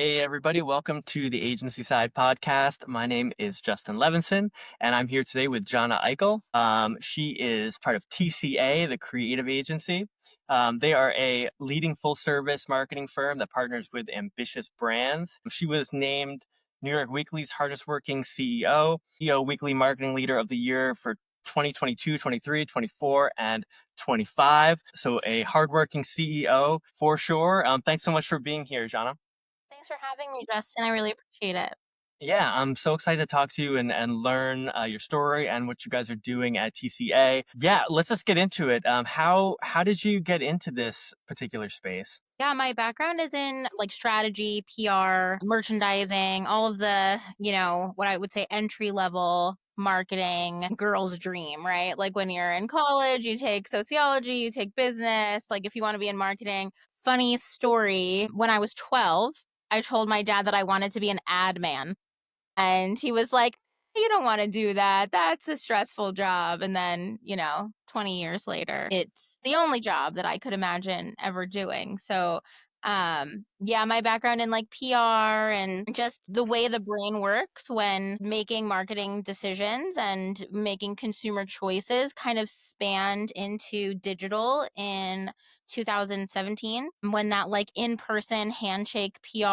Hey, everybody, welcome to the Agency Side Podcast. My name is Justin Levinson, and I'm here today with Jahna Eichel. She is part of TCA, the creative agency. They are a leading full service marketing firm that partners with ambitious brands. She was named New York Weekly's hardest working CEO Weekly Marketing Leader of the Year for 2022, 23, 24, and 25. So a hardworking CEO for sure. Thanks so much for being here, Jahna. Thanks for having me, Justin. I really appreciate it. Yeah, I'm so excited to talk to you and learn your story and what you guys are doing at TCA. Yeah, let's just get into it. How did you get into this particular space? Yeah, my background is in like strategy, PR, merchandising, all of the, what I would say entry level marketing, girl's dream, right? Like when you're in college, you take sociology, you take business, like if you want to be in marketing. Funny story, when I was 12, I told my dad that I wanted to be an ad man. And he was like, "You don't want to do that. That's a stressful job." And then, 20 years later, it's the only job that I could imagine ever doing. So, yeah, my background in like PR and just the way the brain works when making marketing decisions and making consumer choices kind of spanned into digital in 2017 when that like in-person handshake PR,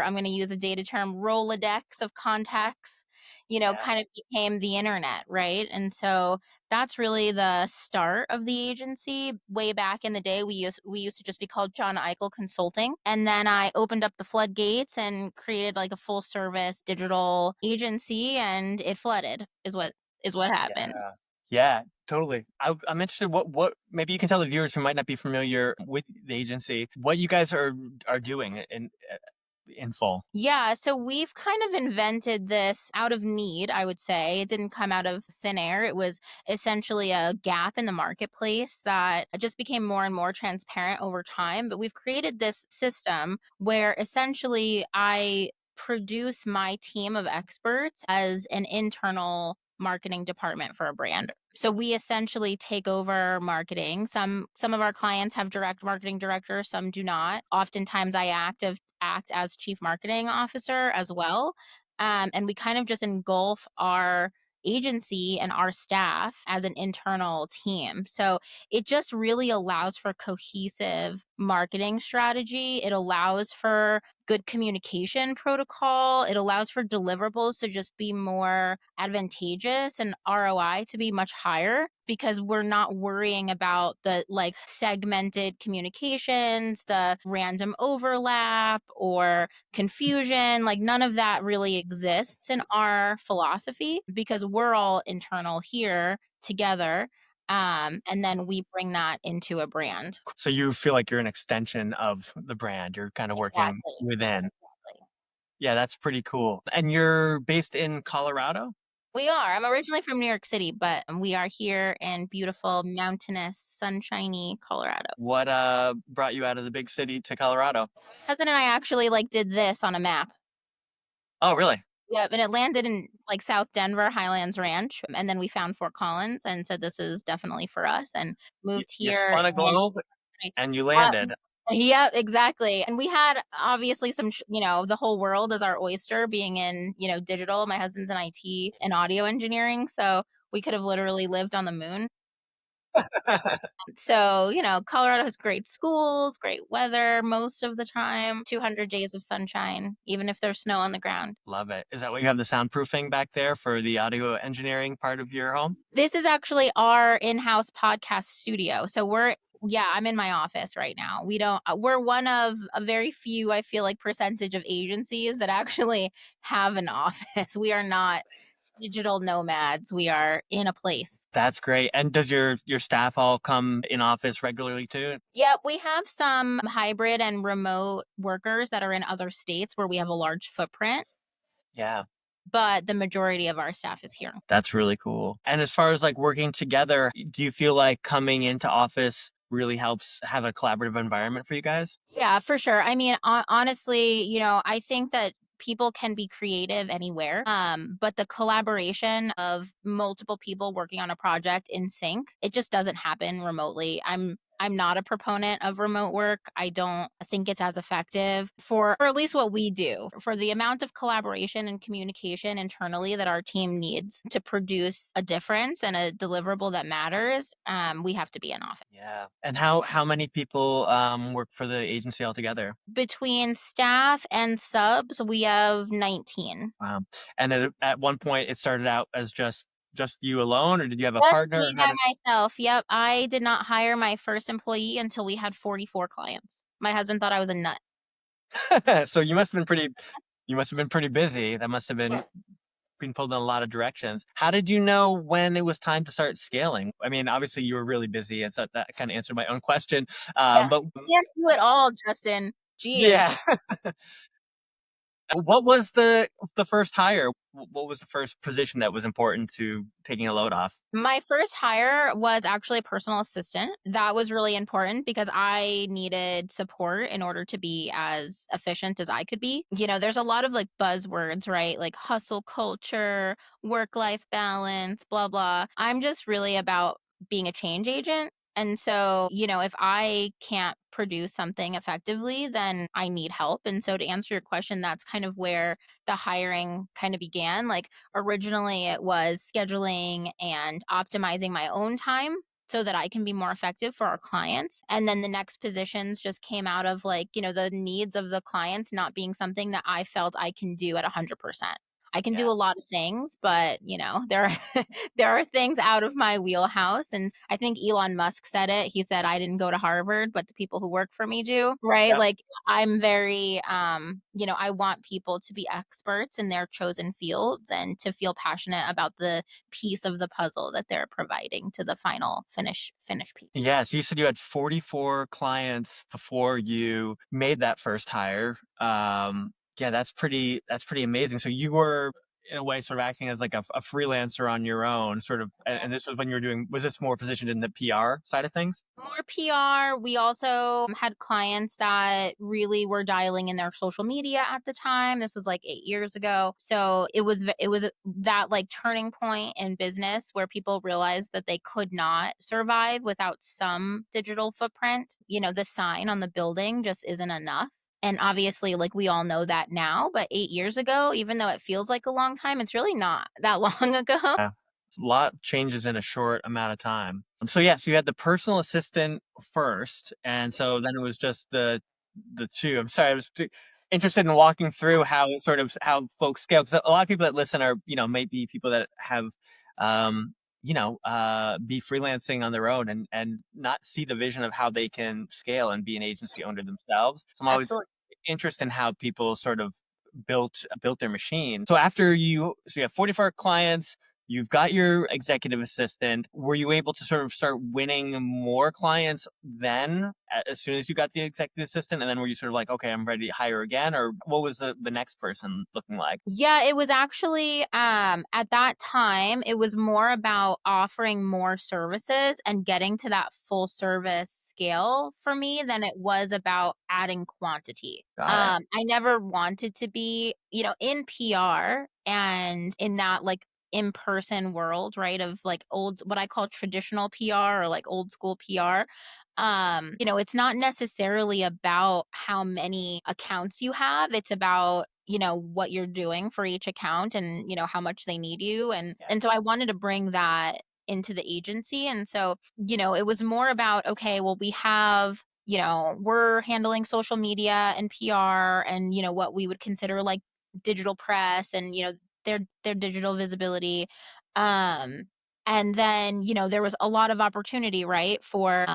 I'm going to use a data term, Rolodex of contacts, Yeah, kind of became the internet, right? And so that's really the start of the agency. Way back in the day, we used to just be called Jahna Eichel Consulting, and then I opened up the floodgates and created like a full service digital agency, and it flooded. Is what happened. yeah, yeah, totally. I'm interested. What maybe you can tell the viewers who might not be familiar with the agency what you guys are doing in full. Yeah, so we've kind of invented this out of need, I would say. It didn't come out of thin air. It was essentially a gap in the marketplace that just became more and more transparent over time. But we've created this system where essentially I produce my team of experts as an internal marketing department for a brand. So we essentially take over marketing. Some of our clients have direct marketing directors, some do not. Oftentimes I act as chief marketing officer as well. And we kind of just engulf our agency and our staff as an internal team. So it just really allows for cohesive marketing strategy. It allows for good communication protocol. It allows for deliverables to just be more advantageous and ROI to be much higher because we're not worrying about the like segmented communications, the random overlap or confusion. Like none of that really exists in our philosophy because we're all internal here together. And then we bring that into a brand. So you feel like you're an extension of the brand. You're kind of working Exactly. within. Exactly. Yeah, that's pretty cool. And you're based in Colorado? We are. I'm originally from New York City, but we are here in beautiful, mountainous, sunshiny Colorado. What brought you out of the big city to Colorado? Husband and I actually like did this on a map. Oh, really? Yep, and it landed in like South Denver, Highlands Ranch, and then we found Fort Collins and said this is definitely for us, and moved You here. spun a And globe and you uh, landed. yep, exactly. And we had obviously some, the whole world is our oyster, being in digital. My husband's in IT and audio engineering, so we could have literally lived on the moon. So, Colorado has great schools, great weather most of the time, 200 days of sunshine, even if there's snow on the ground. Love it. Is that why you have the soundproofing back there for the audio engineering part of your home? This is actually our in-house podcast studio. So yeah, I'm in my office right now. We're one of a very few, I feel like, percentage of agencies that actually have an office. We are not digital nomads. We are in a place. That's great. And does your staff all come in office regularly too? Yeah, we have some hybrid and remote workers that are in other states where we have a large footprint, Yeah, but the majority of our staff is here. that's really cool. And as far as like working together, do you feel like coming into office really helps have a collaborative environment for you guys? Yeah, for sure. I mean, honestly, I think that people can be creative anywhere. But the collaboration of multiple people working on a project in sync, it just doesn't happen remotely. I'm not a proponent of remote work. I don't think it's as effective for, or at least what we do, for the amount of collaboration and communication internally that our team needs to produce a difference and a deliverable that matters. We have to be in office. Yeah. And how many people work for the agency altogether? Between staff and subs, we have 19. And at one point, it started out as just you alone, or did you have a Just partner? me How by did myself. Yep. I did not hire my first employee until we had 44 clients. My husband thought I was a nut. so you must have been pretty busy. That must have been pulled in a lot of directions. How did you know when it was time to start scaling? I mean, obviously you were really busy, and so that kind of answered my own question. Yeah. But Can't do it all, Justin. Jeez. yeah, what was the first hire? What was the first position that was important to taking a load off? My first hire was actually a personal assistant. That was really important because I needed support in order to be as efficient as I could be. There's a lot of like buzzwords, right? Like hustle culture, work life balance, blah, blah. I'm just really about being a change agent. And so, if I can't produce something effectively, then I need help. And so, to answer your question, that's kind of where the hiring kind of began. Like, originally, it was scheduling and optimizing my own time so that I can be more effective for our clients. And then the next positions just came out of like, the needs of the clients not being something that I felt I can do at 100%. I can do Yeah. a lot of things, but there are there are things out of my wheelhouse. And I think Elon Musk said it. He said, I didn't go to Harvard, but the people who work for me do, right? Yep. Like I'm very, I want people to be experts in their chosen fields and to feel passionate about the piece of the puzzle that they're providing to the final finish piece. Yeah, so you said you had 44 clients before you made that first hire. Yeah, that's pretty amazing. So you were in a way sort of acting as like a freelancer on your own, sort of, and this was when you were doing, was this more positioned in the PR side of things? More PR. We also had clients that really were dialing in their social media at the time. This was like 8 years ago. So it was that like turning point in business where people realized that they could not survive without some digital footprint. The sign on the building just isn't enough. And obviously, like we all know that now, but 8 years ago, even though it feels like a long time, it's really not that long ago. Yeah. A lot of changes in a short amount of time. So yeah, so you had the personal assistant first, and so then it was just the two. I'm sorry, I was interested in walking through how it sort of how folks scale, because a lot of people that listen are, might be people that have be freelancing on their own and not see the vision of how they can scale and be an agency owner themselves. So I'm always Absolutely. interested in how people sort of built their machine. So you have 44 clients, you've got your executive assistant. Were you able to sort of start winning more clients then, as soon as you got the executive assistant? And then were you sort of like, okay, I'm ready to hire again? Or what was the next person looking like? Yeah, it was actually at that time it was more about offering more services and getting to that full service scale for me than it was about adding quantity. Got it. I never wanted to be, in PR and in that like in-person world, right? Of like old what I call traditional PR or like old school PR. It's not necessarily about how many accounts you have. It's about, what you're doing for each account and, how much they need you. And Yeah. and so I wanted to bring that into the agency. And so, it was more about, okay, well, we have, we're handling social media and PR and, what we would consider like digital press and, their digital visibility. Um, and then, there was a lot of opportunity, right, for,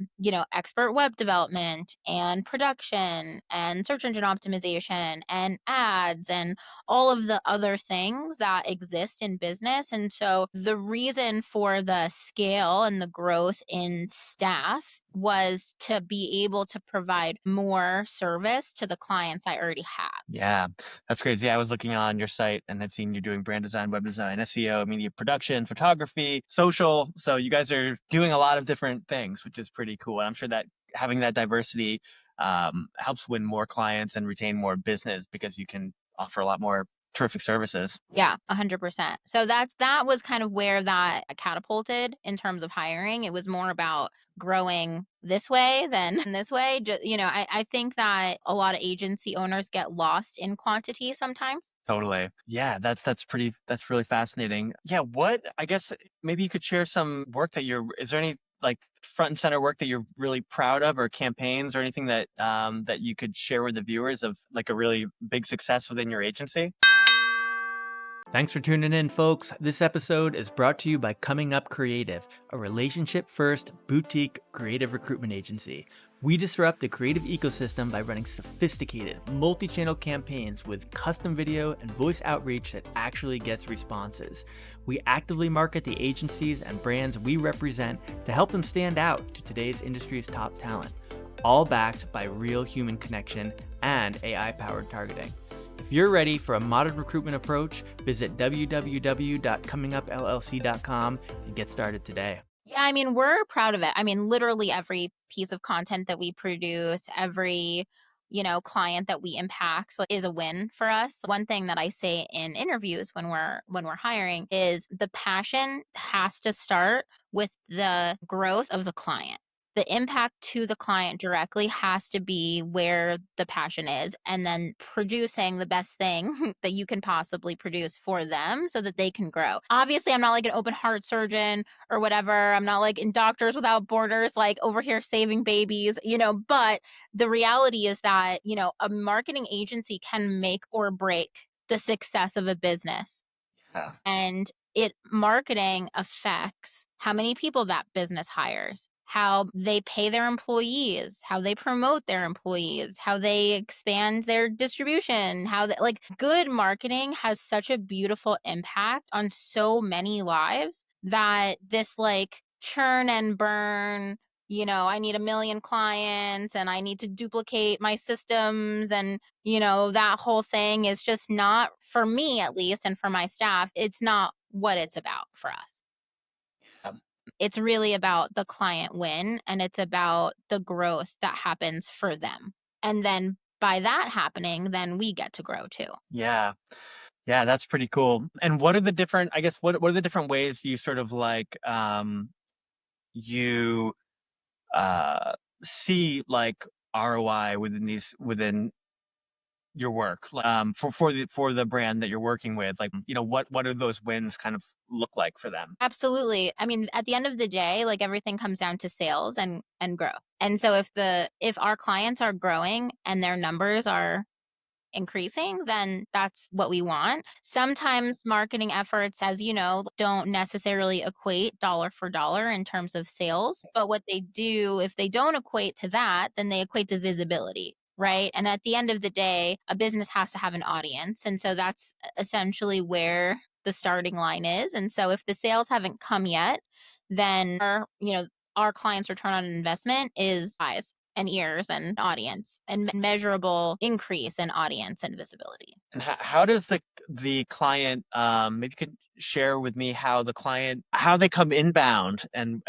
expert web development and production and search engine optimization and ads and all of the other things that exist in business. And so the reason for the scale and the growth in staff was to be able to provide more service to the clients I already have. Yeah, that's crazy. I was looking on your site and had seen you doing brand design, web design, SEO, media production, photography, social. So you guys are doing a lot of different things, which is pretty cool. And I'm sure that having that diversity helps win more clients and retain more business because you can offer a lot more terrific services. Yeah, 100%. So that was kind of where that catapulted in terms of hiring. It was more about growing this way than this way. I think that a lot of agency owners get lost in quantity sometimes. Totally. Yeah, that's really fascinating. Yeah, I guess maybe you could share some work is there any like front and center work that you're really proud of, or campaigns or anything that you could share with the viewers of like a really big success within your agency? Thanks for tuning in, folks. This episode is brought to you by Coming Up Creative, a relationship first boutique creative recruitment agency. We disrupt the creative ecosystem by running sophisticated, multi channel campaigns with custom video and voice outreach that actually gets responses. We actively market the agencies and brands we represent to help them stand out to today's industry's top talent, all backed by real human connection and AI powered targeting. If you're ready for a modern recruitment approach, visit www.comingupllc.com and get started today. Yeah, I mean, we're proud of it. I mean, literally every piece of content that we produce, every, client that we impact is a win for us. One thing that I say in interviews when we're hiring is the passion has to start with the growth of the client. The impact to the client directly has to be where the passion is, and then producing the best thing that you can possibly produce for them so that they can grow. Obviously, I'm not like an open heart surgeon or whatever. I'm not like in Doctors Without Borders, like over here saving babies, but the reality is that, a marketing agency can make or break the success of a business. Yeah. And marketing affects how many people that business hires, how they pay their employees, how they promote their employees, how they expand their distribution, like good marketing has such a beautiful impact on so many lives that this like churn and burn, I need a million clients and I need to duplicate my systems and that whole thing is just not, for me at least, and for my staff, it's not what it's about for us. Um, It's really about the client win and it's about the growth that happens for them. And then by that happening, then we get to grow too. yeah. Yeah, that's pretty cool. And what are the different ways you sort of like you uh see like ROI within your work, for the brand that you're working with, like, what do those wins kind of look like for them? Absolutely. I mean, at the end of the day, like everything comes down to sales and growth. And so if our clients are growing and their numbers are increasing, then that's what we want. Sometimes marketing efforts, as you know, don't necessarily equate dollar for dollar in terms of sales. But what they do, if they don't equate to that, then they equate to visibility. Right. And at the end of the day, a business has to have an audience. And so that's essentially where the starting line is. And so if the sales haven't come yet, then our client's return on investment is eyes and ears and audience and measurable increase in audience and visibility. And how does the client, maybe you could share with me how they come inbound, and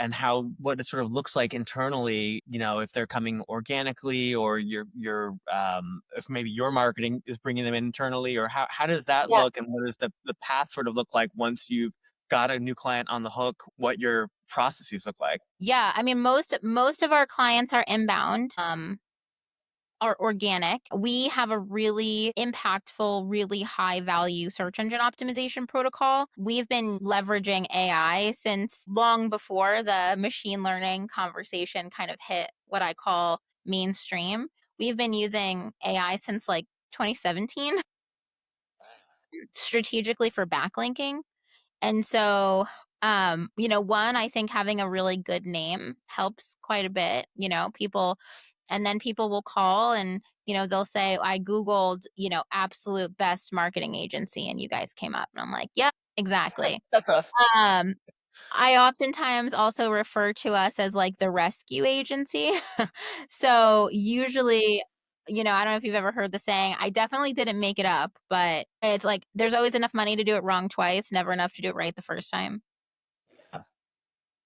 what it sort of looks like internally, if they're coming organically, or if maybe your marketing is bringing them internally, or how does that Yeah. look, and what does the path sort of look like once you've got a new client on the hook, what your processes look like? Yeah, I mean most of our clients are inbound. Are organic. We have a really impactful, really high value search engine optimization protocol. We've been leveraging AI since long before the machine learning conversation kind of hit what I call mainstream. We've been using AI since like 2017 strategically for backlinking. And so, one, I think having a really good name helps quite a bit, and then people will call and, they'll say, I Googled, absolute best marketing agency and you guys came up. And I'm like, yep, exactly. That's us. Um, I oftentimes also refer to us as like the rescue agency. So usually, I don't know if you've ever heard the saying, I definitely didn't make it up, but it's like there's always enough money to do it wrong twice, never enough to do it right the first time.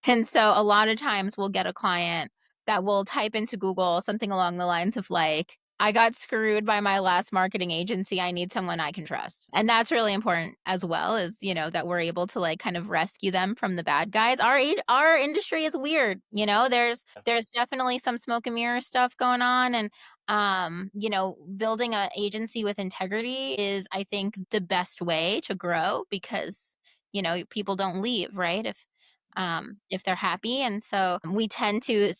And so a lot of times we'll get a client that will type into Google something along the lines of like, I got screwed by my last marketing agency. I need someone I can trust. And that's really important as well, is, that we're able to like kind of rescue them from the bad guys. Our industry is weird. There's definitely some smoke and mirror stuff going on. And building an agency with integrity is, I think, the best way to grow, because, people don't leave, right? If they're happy. And so we tend to,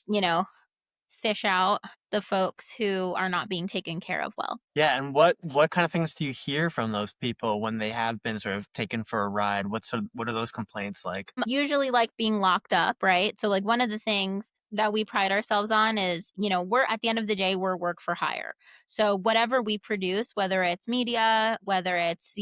fish out the folks who are not being taken care of well. Yeah, and what kind of things do you hear from those people when they have been sort of taken for a ride? What are those complaints like? Usually like being locked up, right? So like one of the things that we pride ourselves on is, we're at the end of the day, we're work for hire. So whatever we produce, whether it's media, whether it's,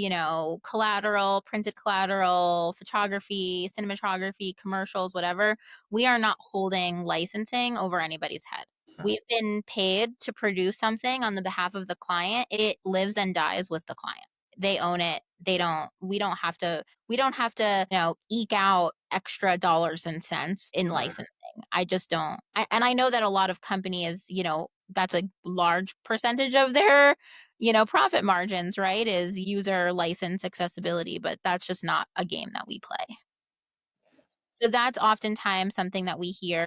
collateral, printed collateral, photography, cinematography, commercials, whatever, we are not holding licensing over anybody's head. We've been paid to produce something on the behalf of the client. It lives and dies with the client. They own it. We don't have to, eke out extra dollars and cents in licensing. I just don't. And I know that a lot of companies, that's a large percentage of their, profit margins, right? Is user license accessibility, but that's just not a game that we play. So that's oftentimes something that we hear,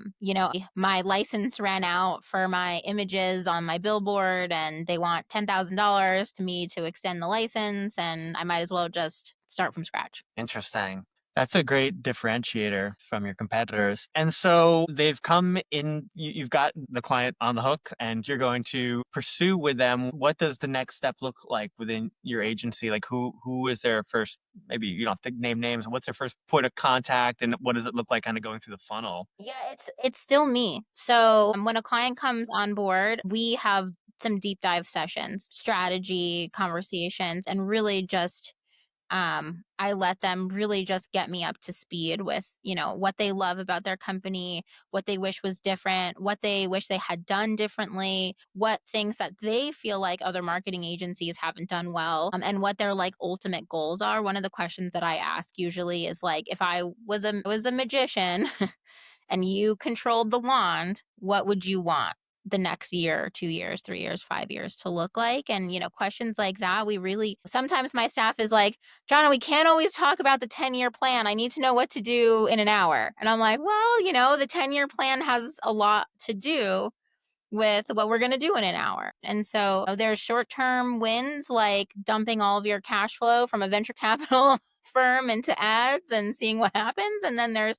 my license ran out for my images on my billboard and they want $10,000 to me to extend the license, and I might as well just start from scratch. Interesting. That's a great differentiator from your competitors. And so they've come in, you've got the client on the hook and you're going to pursue with them. What does the next step look like within your agency? Like who is their first, maybe you don't have to name names, what's their first point of contact and what does it look like kind of going through the funnel? Yeah, it's still me. So when a client comes on board, we have some deep dive sessions, strategy conversations, and really just I let them really just get me up to speed with, what they love about their company, what they wish was different, what they wish they had done differently, what things that they feel like other marketing agencies haven't done well, and what their like ultimate goals are. One of the questions that I ask usually is like, if I was a magician and you controlled the wand, what would you want the next year, 2 years, 3 years, 5 years to look like? And, questions like that, sometimes my staff is like, Jahna, we can't always talk about the 10-year plan. I need to know what to do in an hour. And I'm like, well, the 10-year plan has a lot to do with what we're going to do in an hour. And so there's short-term wins, like dumping all of your cash flow from a venture capital firm into ads and seeing what happens. And then there's,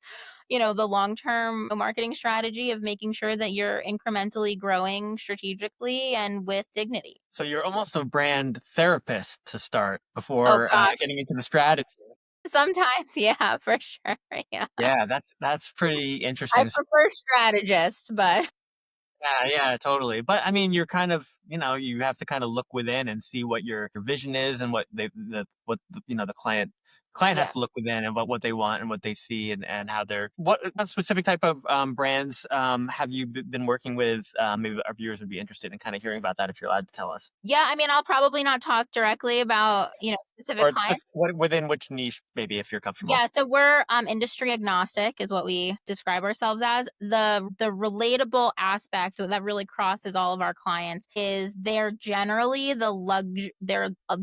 the long-term marketing strategy of making sure that you're incrementally growing strategically and with dignity. So you're almost a brand therapist to start Oh before gosh. getting into the strategy. Sometimes, yeah, for sure. Yeah. Yeah, that's pretty I interesting. prefer strategist, but Yeah, totally. But I mean, you're kind of, you have to kind of look within and see what your vision is and what the client has yeah. to look within and what they want and what they see and how what specific type of brands have you been working with? Maybe our viewers would be interested in kind of hearing about that if you're allowed to tell us. Yeah, I mean, I'll probably not talk directly about, specific Or clients. just within which niche, maybe if you're comfortable. Yeah, so we're industry agnostic is what we describe ourselves as. The relatable aspect that really crosses all of our clients is they're generally the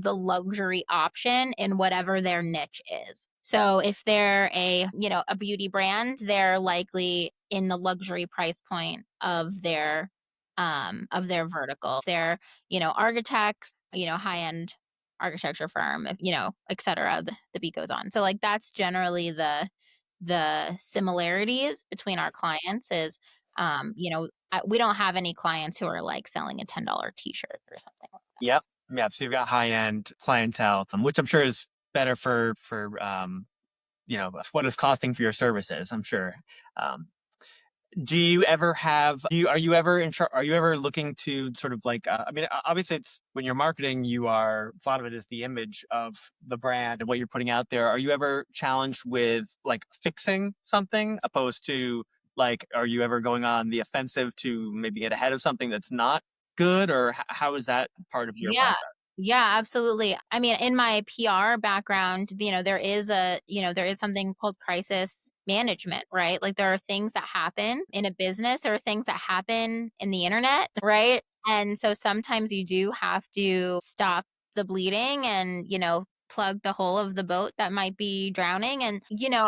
luxury option in whatever their niche is. So if they're a beauty brand, they're likely in the luxury price point of their vertical. If they're, architects, high-end architecture firm, et cetera. The beat goes on. So like that's generally the similarities between our clients is, we don't have any clients who are like selling a $10 t-shirt or something like that. Yep. Yeah. So you've got high end clientele, which I'm sure is better for what it's costing for your services. I'm sure. Um, do you ever have are you ever are you ever looking to sort of like I mean obviously it's when you're marketing you are a lot of it is the image of the brand and what you're putting out there. Are you ever challenged with like fixing something opposed to like are you ever going on the offensive to maybe get ahead of something that's not good or how is that part of your Yeah. process? Yeah, absolutely. I mean, in my PR background, there is something called crisis management, right? Like there are things that happen in a business, there are things that happen in the internet, right? And so sometimes you do have to stop the bleeding and, plug the hole of the boat that might be drowning. And,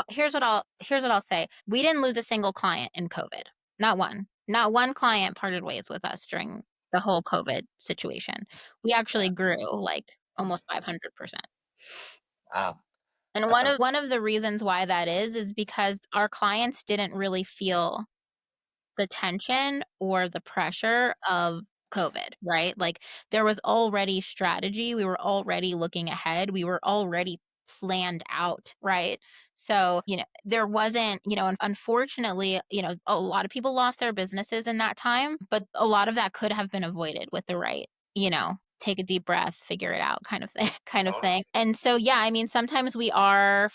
here's what I'll say. We didn't lose a single client in COVID. Not one. Not one client parted ways with us during the whole COVID situation. We actually grew like almost 500%. Wow. And That's one of the reasons why that is because our clients didn't really feel the tension or the pressure of COVID, right? Like there was already strategy. We were already looking ahead. We were already planned out, right? So, there wasn't, unfortunately, a lot of people lost their businesses in that time, but a lot of that could have been avoided with the right, take a deep breath, figure it out kind of thing, kind of thing. And so, yeah, I mean, sometimes we are,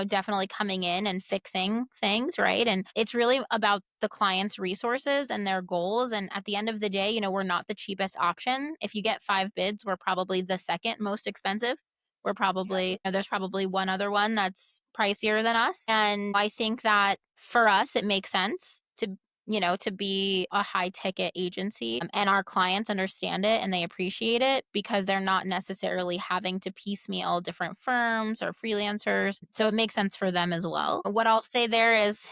definitely coming in and fixing things, right? And it's really about the client's resources and their goals. And at the end of the day, we're not the cheapest option. If you get 5 bids, we're probably the second most expensive. There's probably one other one that's pricier than us. And I think that for us, it makes sense to be a high ticket agency, and our clients understand it and they appreciate it because they're not necessarily having to piecemeal different firms or freelancers. So it makes sense for them as well. What I'll say there is,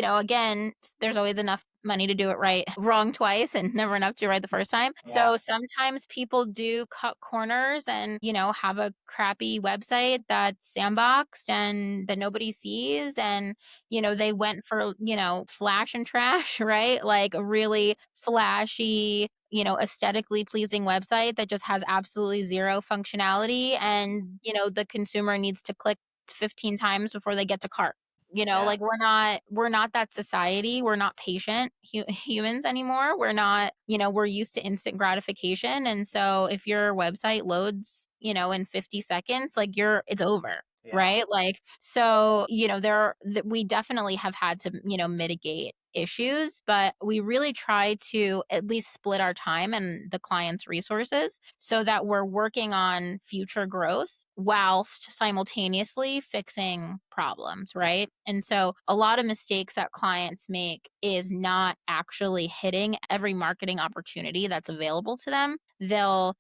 again, there's always enough money to do it right, wrong twice, and never enough to do it right the first time. Yeah. So sometimes people do cut corners and, have a crappy website that's sandboxed and that nobody sees. And, they went for, flash and trash, right? Like a really flashy, aesthetically pleasing website that just has absolutely zero functionality. And, the consumer needs to click 15 times before they get to cart. Like we're not that society. We're not patient humans anymore. We're not, we're used to instant gratification. And so if your website loads, in 50 seconds, like it's over. Yeah. Right. Like, so, we definitely have had to, mitigate issues, but we really try to at least split our time and the client's resources so that we're working on future growth whilst simultaneously fixing problems, right? And so a lot of mistakes that clients make is not actually hitting every marketing opportunity that's available to them. They'll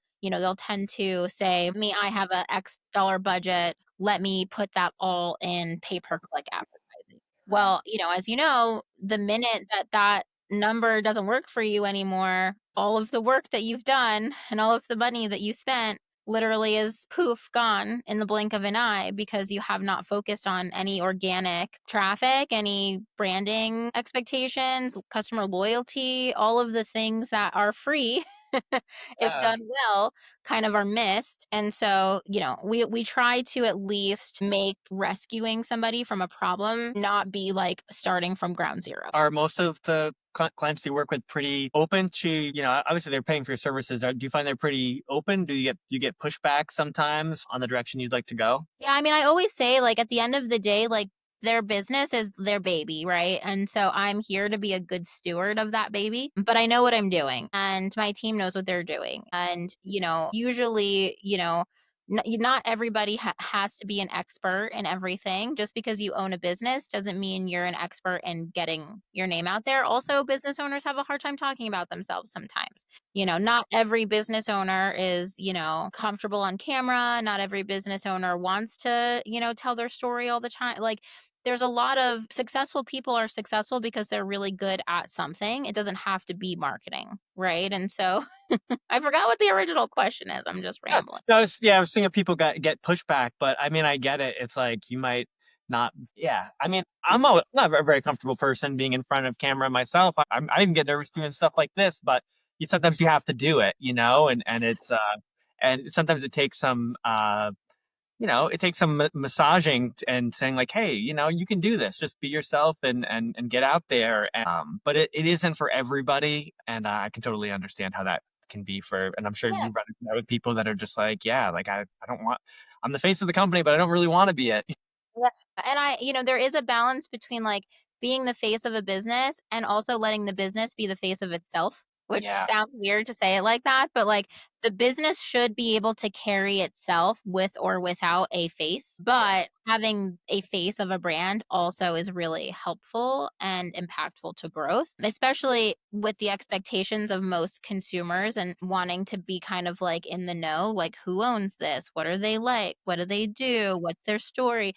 tend to say, I have a X dollar budget. Let me put that all in pay-per-click advertising. Well, as you know, the minute that number doesn't work for you anymore, all of the work that you've done and all of the money that you spent literally is poof, gone in the blink of an eye because you have not focused on any organic traffic, any branding expectations, customer loyalty, all of the things that are free. If done well, kind of are missed. And so, we try to at least make rescuing somebody from a problem not be like starting from ground zero. Are most of the clients you work with pretty open to, obviously they're paying for your services. Do you find they're pretty open? Do you get pushback sometimes on the direction you'd like to go? Yeah, I mean, I always say, like, at the end of the day, like, their business is their baby, right? And so I'm here to be a good steward of that baby, but I know what I'm doing and my team knows what they're doing. And, usually, not everybody has to be an expert in everything. Just because you own a business doesn't mean you're an expert in getting your name out there. Also, business owners have a hard time talking about themselves sometimes. Not every business owner is, comfortable on camera. Not every business owner wants to, tell their story all the time. Like, there's a lot of successful people are successful because they're really good at something. It doesn't have to be marketing, right? And so I forgot what the original question is. I'm just rambling. No, I was thinking people get pushback, but I mean, I get it. It's like you might not. Yeah, I mean, not a very comfortable person being in front of camera myself. I even get nervous doing stuff like this, but sometimes you have to do it, and it's and sometimes it takes some massaging and saying like, hey, you can do this. Just be yourself and get out there. But it isn't for everybody, and I can totally understand how that can be and I'm sure you run into that with people that are just like, yeah, like I don't want, I'm the face of the company, but I don't really want to be it. Yeah. And there is a balance between like being the face of a business and also letting the business be the face of itself. which Yeah. sounds weird to say it like that, but like the business should be able to carry itself with or without a face, but having a face of a brand also is really helpful and impactful to growth, especially with the expectations of most consumers and wanting to be kind of like in the know, like who owns this? What are they like? What do they do? What's their story?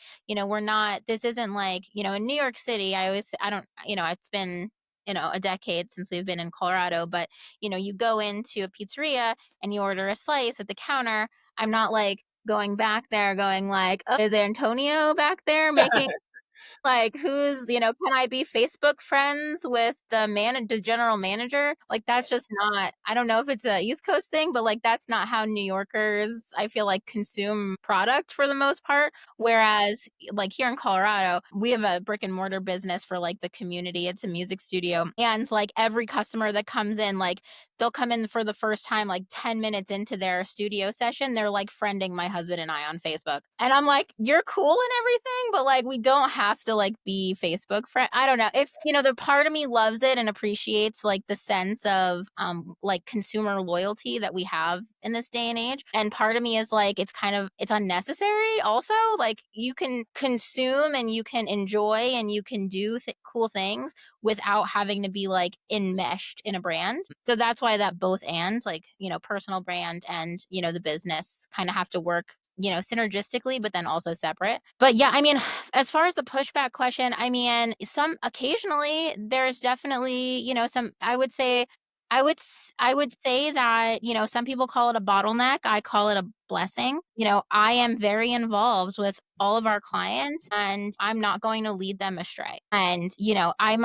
This isn't like, in New York City, I don't, it's been, a decade since we've been in Colorado, but you go into a pizzeria and you order a slice at the counter. I'm not like going back there going like, oh, is Antonio back there making like can I be Facebook friends with the general manager? Like that's just not, I don't know if it's a East Coast thing, but like that's not how New Yorkers, I feel like, consume product for the most part. Whereas like here in Colorado, we have a brick and mortar business for like the community. It's a music studio. And like every customer that comes in, like they'll come in for the first time, like 10 minutes into their studio session, they're like friending my husband and I on Facebook. And I'm like, you're cool and everything, but like, we don't have to like be Facebook friend. I don't know. It's, the part of me loves it and appreciates like the sense of, like consumer loyalty that we have in this day and age. And part of me is like, it's unnecessary also. Like you can consume and you can enjoy and you can do cool things without having to be like enmeshed in a brand. So that's why that both and like, personal brand and, the business kind of have to work, synergistically, but then also separate. But yeah, I mean, as far as the pushback question, I mean, occasionally there's definitely, I would say that, some people call it a bottleneck. I call it a blessing. I am very involved with all of our clients and I'm not going to lead them astray. And, I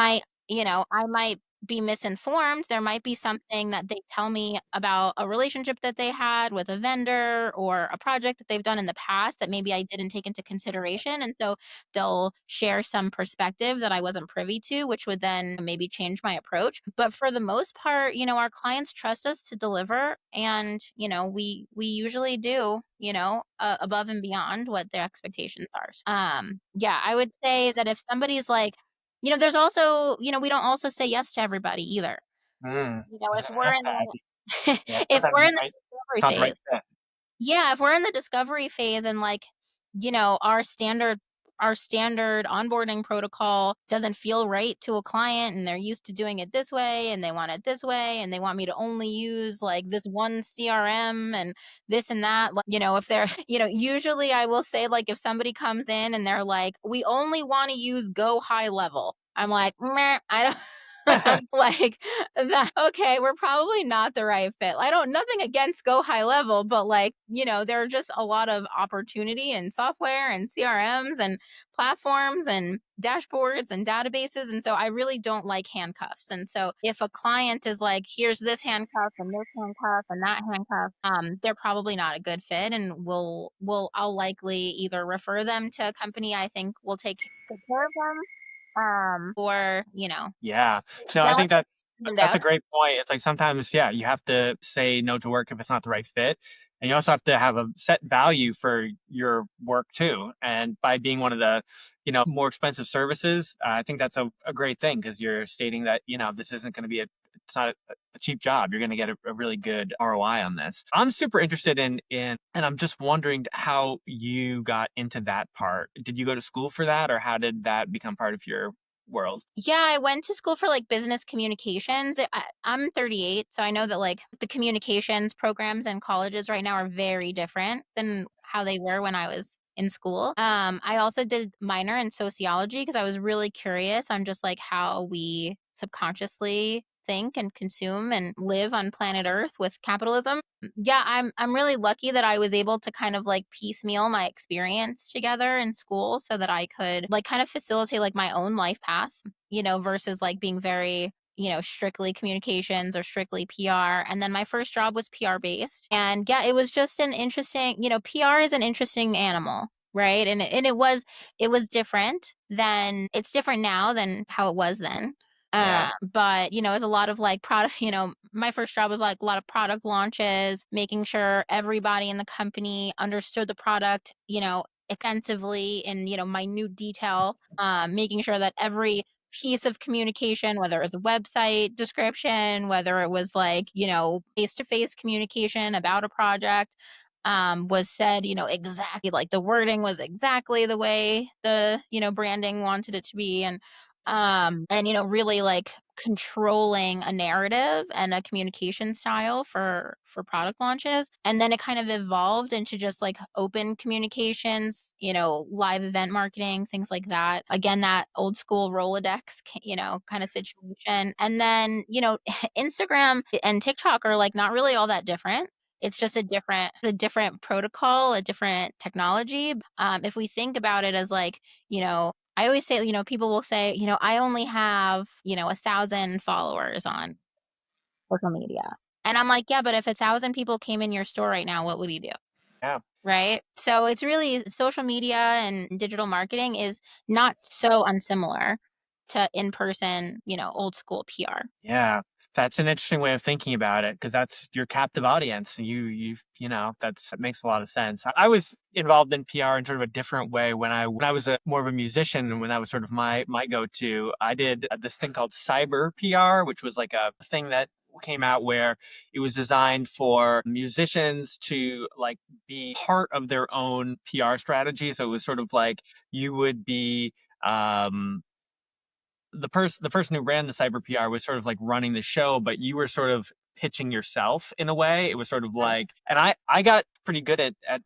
might be misinformed. There might be something that they tell me about a relationship that they had with a vendor or a project that they've done in the past that maybe I didn't take into consideration. And so they'll share some perspective that I wasn't privy to, which would then maybe change my approach. But for the most part, our clients trust us to deliver. And, we usually do, above and beyond what their expectations are. Yeah, I would say that if somebody's like, there's also, we don't also say yes to everybody either. If we're That's in sad. the, Yeah, if sometimes we're you in the might, discovery it's not the phase, right fit. yeah, if we're in the discovery phase and like, our standard onboarding protocol doesn't feel right to a client and they're used to doing it this way and they want it this way and they want me to only use like this one CRM and this and that, like, if they're, usually I will say like if somebody comes in and they're like, we only want to use Go High Level. I'm like, meh, I don't I'm like that. Okay, we're probably not the right fit. Nothing against Go High Level, but like, there are just a lot of opportunity in software and CRMs and platforms and dashboards and databases. And so I really don't like handcuffs. And so if a client is like, here's this handcuff and this handcuff and that handcuff, they're probably not a good fit. And I'll likely either refer them to a company I think will take good care of them, or, Yeah. No, I sell think it and that's a out. great point. It's like sometimes, yeah, you have to say no to work if it's not the right fit. And you also have to have a set value for your work too. And by being one of the, more expensive services, I think that's a great thing because you're stating that, this isn't going to be it's not a cheap job. You're going to get a really good ROI on this. I'm super interested and I'm just wondering how you got into that part. Did you go to school for that or how did that become part of your world? Yeah, I went to school for like business communications. I'm 38, so I know that like the communications programs in colleges right now are very different than how they were when I was in school. I also did minor in sociology because I was really curious on just like how we subconsciously think and consume and live on planet Earth with capitalism. Yeah, I'm really lucky that I was able to kind of like piecemeal my experience together in school so that I could like kind of facilitate like my own life path, versus like being very, strictly communications or strictly PR. And then my first job was PR based. And yeah, it was just an interesting, PR is an interesting animal, right? And it was different than it's different now than how it was then. Yeah. But it was a lot of like product, my first job was like a lot of product launches, making sure everybody in the company understood the product, extensively in, minute detail, making sure that every piece of communication, whether it was a website description, whether it was like, face-to-face communication about a project, was said, exactly, like the wording was exactly the way the, branding wanted it to be. And really like controlling a narrative and a communication style for product launches. And then it kind of evolved into just like open communications, live event marketing, things like that. Again, that old school Rolodex, kind of situation. And then, Instagram and TikTok are like not really all that different. It's just a different protocol, a different technology. If we think about it as like, I always say, people will say, I only have, 1,000 followers on social media. And I'm like, yeah, but if 1,000 people came in your store right now, what would you do? Yeah. Right. So it's really social media and digital marketing is not so unsimilar to in-person, old school PR. Yeah, that's an interesting way of thinking about it because that's your captive audience. That makes a lot of sense. I was involved in PR in sort of a different way when I was more of a musician and when that was sort of my go-to. I did this thing called cyber PR, which was like a thing that came out where it was designed for musicians to like be part of their own PR strategy. So it was sort of like you would be um the person who ran the cyber PR was sort of like running the show, but you were sort of pitching yourself in a way. It was sort of like, and I got pretty good at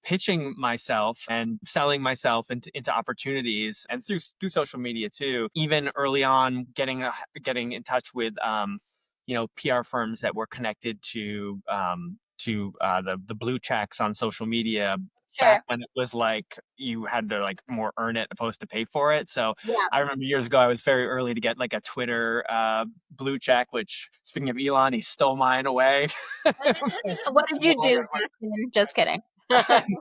pitching myself and selling myself into opportunities and through social media too. Even early on, getting in touch with PR firms that were connected to the blue checks on social media back Sure. when it was like you had to like more earn it opposed to pay for it. So Yeah. I remember years ago I was very early to get like a Twitter blue check, which speaking of Elon, he stole mine away. What did you do, Justin? Just kidding. And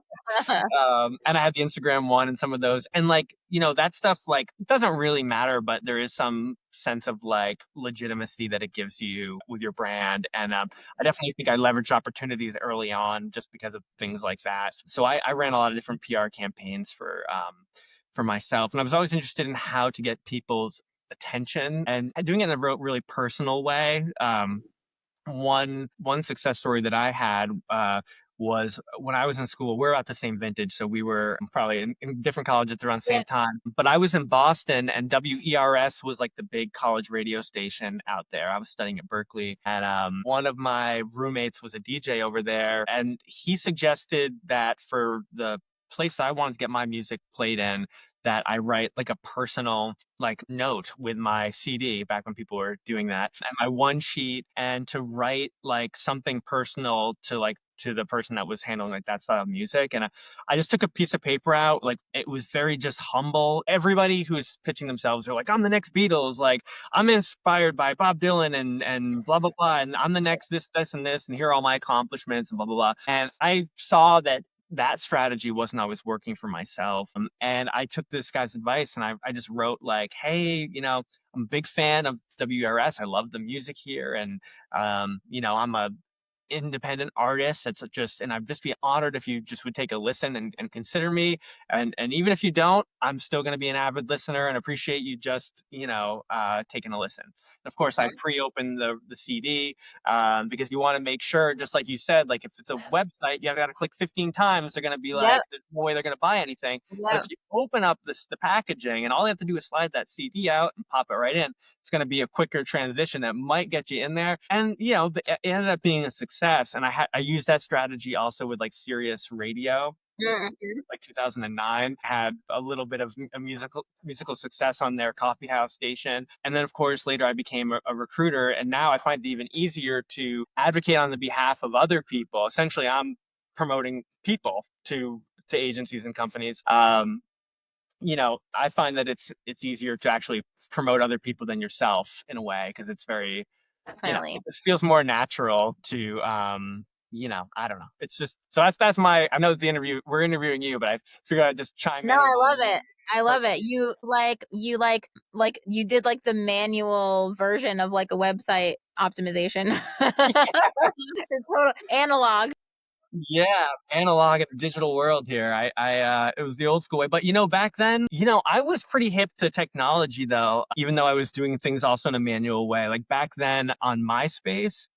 I had the Instagram one and some of those. And like, that stuff like it doesn't really matter, but there is some sense of like legitimacy that it gives you with your brand. And I definitely think I leveraged opportunities early on just because of things like that. So I ran a lot of different PR campaigns for myself. And I was always interested in how to get people's attention and doing it in a really personal way. One success story that I had was when I was in school. We're about the same vintage, so we were probably in different colleges around the Yeah. same time. But I was in Boston, and WERS was like the big college radio station out there. I was studying at Berkeley, and one of my roommates was a DJ over there, and he suggested that for the place that I wanted to get my music played in, that I write like a personal like note with my CD back when people were doing that and my one sheet and to write like something personal to the person that was handling like that style of music. And I just took a piece of paper out. Like it was very just humble. Everybody who's pitching themselves are like, I'm the next Beatles. Like I'm inspired by Bob Dylan and blah, blah, blah. And I'm the next this, and this. And here are all my accomplishments and blah, blah, blah. And I saw that strategy wasn't always working for myself. And I took this guy's advice and I just wrote like, hey, I'm a big fan of WRS. I love the music here. And, I'm a independent artist. And I'd just be honored if you just would take a listen and consider me. And even if you don't, I'm still going to be an avid listener and appreciate you just, taking a listen. And of course, I pre-open the CD because you want to make sure, just like you said, like if it's a website, you got to click 15 times. They're going to be like, Yep. there's no way they're going to buy anything. But if Yep. you open up the packaging and all you have to do is slide that CD out and pop it right in, it's going to be a quicker transition that might get you in there. And, it ended up being a success. And I used that strategy also with like Sirius Radio. Like 2009 had a little bit of a musical success on their coffee house station. And then of course later I became a recruiter, and now I find it even easier to advocate on the behalf of other people. Essentially I'm promoting people to agencies and companies. I find that it's easier to actually promote other people than yourself in a way because it's very, Definitely. it feels more natural to, I don't know. It's just so that's my. I know we're interviewing you, but I figured I'd just chime No, in I with love my it. I love it. You you did like the manual version of like a website optimization. It's total analog. Yeah, analog and digital world here. It was the old school way. But back then, I was pretty hip to technology though, even though I was doing things also in a manual way. Like back then on MySpace,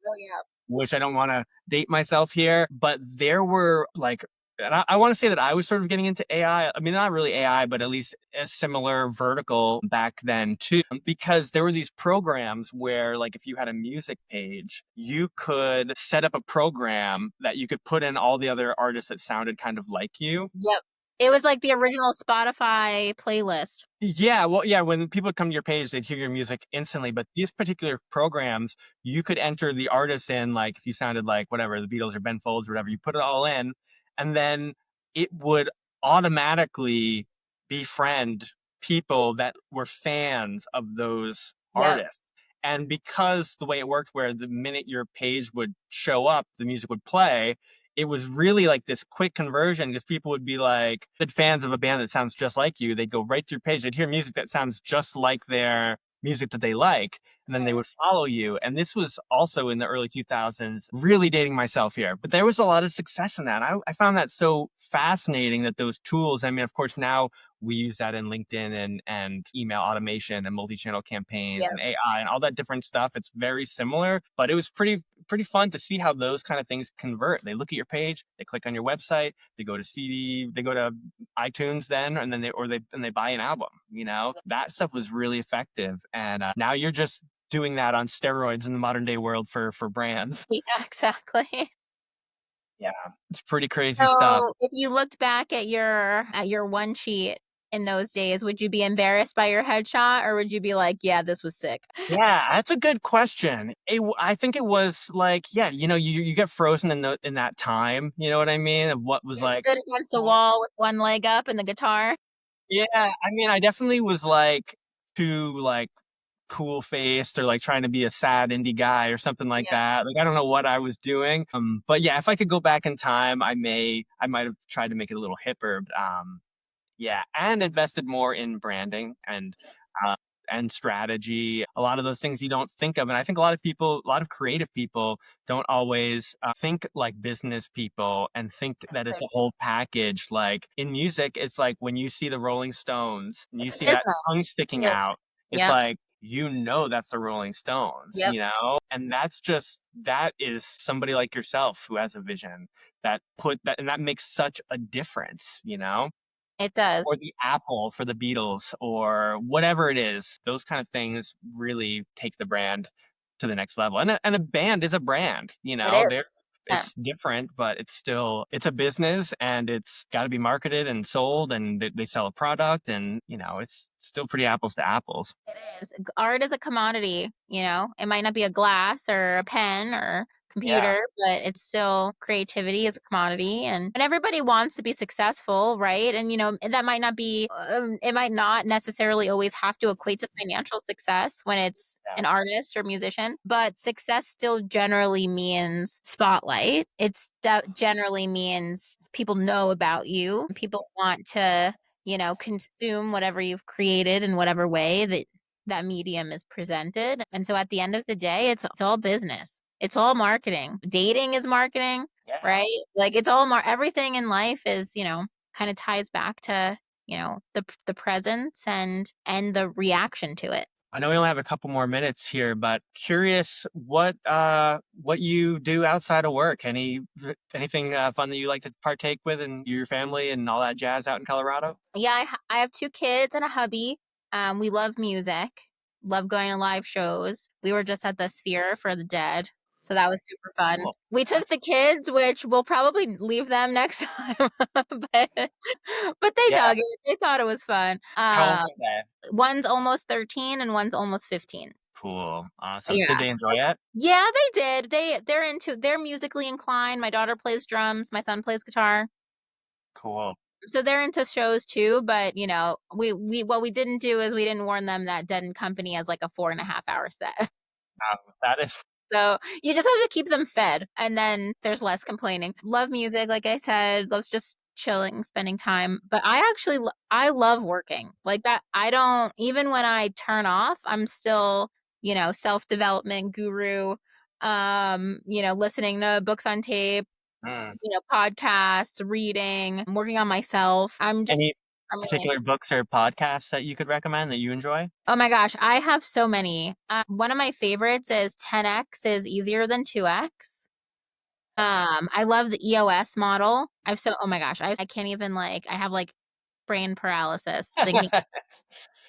Oh yeah. which I don't want to date myself here, but there were like, and I want to say that I was sort of getting into AI. I mean, not really AI, but at least a similar vertical back then too, because there were these programs where, like, if you had a music page, you could set up a program that you could put in all the other artists that sounded kind of like you. Yep. It was like the original Spotify playlist. Yeah, well, yeah, when people would come to your page, they'd hear your music instantly. But these particular programs, you could enter the artist in, like if you sounded like whatever, the Beatles or Ben Folds or whatever, you put it all in, and then it would automatically befriend people that were fans of those Yep. artists. And because the way it worked, where the minute your page would show up, the music would play, it was really like this quick conversion because people would be like fans of a band that sounds just like you. They'd go right to your page. They'd hear music that sounds just like their music that they like, and then they would follow you. And this was also in the early 2000s, really dating myself here, but there was a lot of success in that. I found that so fascinating that those tools, I mean, of course, now we use that in LinkedIn and email automation and multi-channel campaigns Yep. and AI and all that different stuff. It's very similar, but it was pretty fun to see how those kind of things convert. They look at your page, they click on your website, they go to they go to iTunes then, and then they buy an album. That stuff was really effective, and now you're just doing that on steroids in the modern day world for brands. Yeah, exactly. Yeah, it's pretty crazy stuff. So, if you looked back at your one sheet in those days, would you be embarrassed by your headshot, or would you be like, "Yeah, this was sick"? Yeah, that's a good question. I think it was like, yeah, you get frozen in that time. You know what I mean? Of what was You like, stood against the cool. wall with one leg up and the guitar. Yeah, I mean, I definitely was like too like cool faced or like trying to be a sad indie guy or something like Yeah, that. Like I don't know what I was doing. But yeah, if I could go back in time, I might have tried to make it a little hipper. Yeah, and invested more in branding uh, and strategy. A lot of those things you don't think of, and I think a lot of creative people don't always think like business people and think that it's a whole package. Like in music, it's like when you see the Rolling Stones and you it's a see that business. tongue sticking Yep. out, it's Yep. like that's the Rolling Stones, Yep. and that is somebody like yourself who has a vision that put that, and that makes such a difference. It does. Or the Apple for the Beatles or whatever it is. Those kind of things really take the brand to the next level. And a band is a brand, It is. Yeah. it's different, but it's a business and it's got to be marketed and sold and they sell a product and it's still pretty apples to apples. It is. Art is a commodity, It might not be a glass or a pen or Yeah. computer, but it's still creativity is a commodity and everybody wants to be successful, right? And that might not be it might not necessarily always have to equate to financial success when it's Yeah. an artist or musician, but success still generally means spotlight. Generally means people know about you. People want to consume whatever you've created in whatever way that medium is presented. And so at the end of the day, it's all business. It's all marketing. Dating is marketing, Yeah. right? Like it's all everything in life is, kind of ties back to, the presence and the reaction to it. I know we only have a couple more minutes here, but curious what you do outside of work. Anything fun that you like to partake with and your family and all that jazz out in Colorado? Yeah, I have two kids and a hubby. We love music, love going to live shows. We were just at the Sphere for the Dead, so that was super fun. Cool. We took That's the kids, which we'll probably leave them next time, but they Yeah. dug it. They thought it was fun. How old are they? One's almost 13 and one's almost 15. Cool. Awesome. Did Yeah. they enjoy it? Yeah, they did. They're musically inclined. My daughter plays drums, my son plays guitar. Cool. So they're into shows too, but we what we didn't do is we didn't warn them that Dead and Company has like a 4.5 hour set. That is So you just have to keep them fed, and then there's less complaining. Love music, like I said, loves just chilling, spending time. But I love working like that. I don't even when I turn off, I'm still self development guru. Listening to books on tape, Mm. Podcasts, reading, working on myself. I'm Any really particular books or podcasts that you could recommend that you enjoy? Oh my gosh, I have so many. One of my favorites is 10x is easier than 2x. I love the EOS model. Oh my gosh, I can't even I have brain paralysis thinking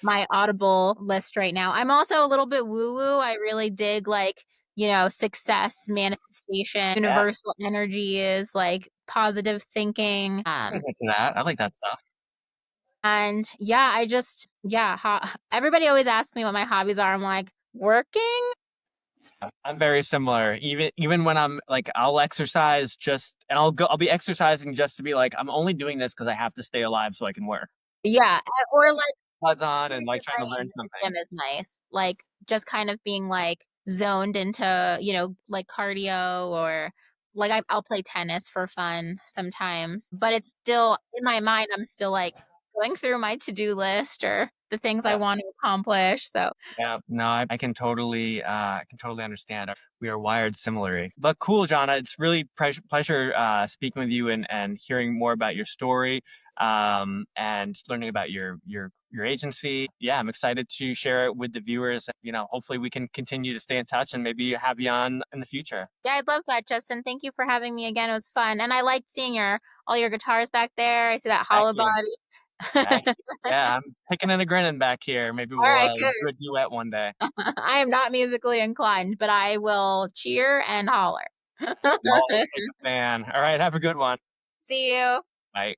my Audible list right now. I'm also a little bit woo woo. I really dig success, manifestation, universal energy is positive thinking. I like that stuff. And yeah, everybody always asks me what my hobbies are. I'm like, working. I'm very similar. Even when I'm like, I'll exercise and I'll be exercising just to be like, I'm only doing this because I have to stay alive so I can work. Yeah, or Blood's on clear and your like trying to brain learn in the something. gym is nice. Just kind of being zoned into, cardio or I'll play tennis for fun sometimes, but it's still in my mind. I'm still going through my to-do list or the things I Yeah. want to accomplish. So Yeah, no, I can totally understand. We are wired similarly. But cool, Jahna. It's really pleasure speaking with you and hearing more about your story, and learning about your agency. Yeah, I'm excited to share it with the viewers. Hopefully we can continue to stay in touch and maybe have you on in the future. yeah, I'd love that, Justin. Thank you for having me again. It was fun, and I liked seeing all your guitars back there. I see that Thank hollow you. body. Thank you. Yeah, I'm picking and a grinning back here. Maybe All we'll right, good. do a duet one day. I am not musically inclined, but I will cheer and holler. I'm always a fan. All right, have a good one. See you. Bye.